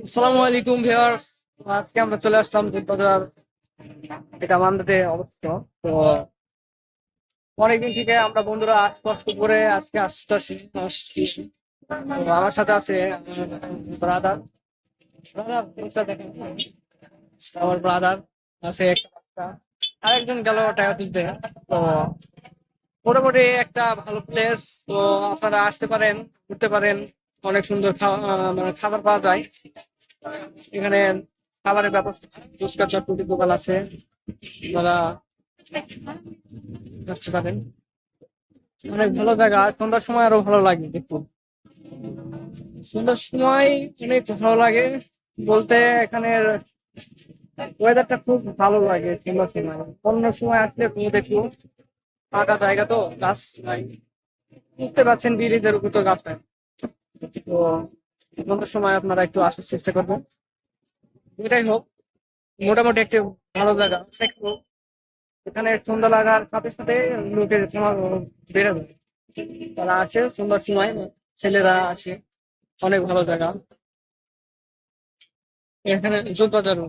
আসসালামু আলাইকুম ভিউয়ার্স। আজকে আমরা চলে আসলাম দুধবাজার, এটা মান্দাতে অবস্থিত। তো অনেকদিন থেকে আমরা বন্ধুরা কষ্ট করে আজকে আসছি। তো আমার সাথে আছে ব্রাদার ব্রাদার আমার ব্রাদার আছে একটা বাচ্চা, আরেকজন গেল টাকা তুলতে। তো মোটামুটি একটা ভালো প্লেস। তো আপনারা আসতে পারেন, ঘুরতে পারেন। অনেক সুন্দর মানে খাবার পাওয়া যায় এখানে। খাবারের ব্যবস্থা, ফুচকা চটপটির দোকান আছে, আপনারা আসতে পারেন। অনেক ভালো জায়গা, সন্ধ্যার সময় আরো ভালো লাগে দেখতে। সন্ধ্যার সময় অনেক ভালো লাগে বলতে, এখানের ওয়েদারটা খুব ভালো লাগে সন্ধ্যার সময়। অন্য সময় আসলে তুমি দেখো ফাঁকা জায়গা, তো গাছ নাই, বুঝতে পারছেন ব্রিজের উপর তো গাছ নাই। তো সন্ধ্যার সময় আপনারা একটু আসার চেষ্টা করবেন। এটাই হোক, মোটামুটি একটু ভালো জায়গা একটু। এখানে সন্ধ্যা লাগার সাথে সাথে লোকের সমাগম বেড়ে যায়। তারা আসে সন্ধ্যার সময়, ছেলেরা আসে। অনেক ভালো জায়গা এখানে, যোগ বাজারও।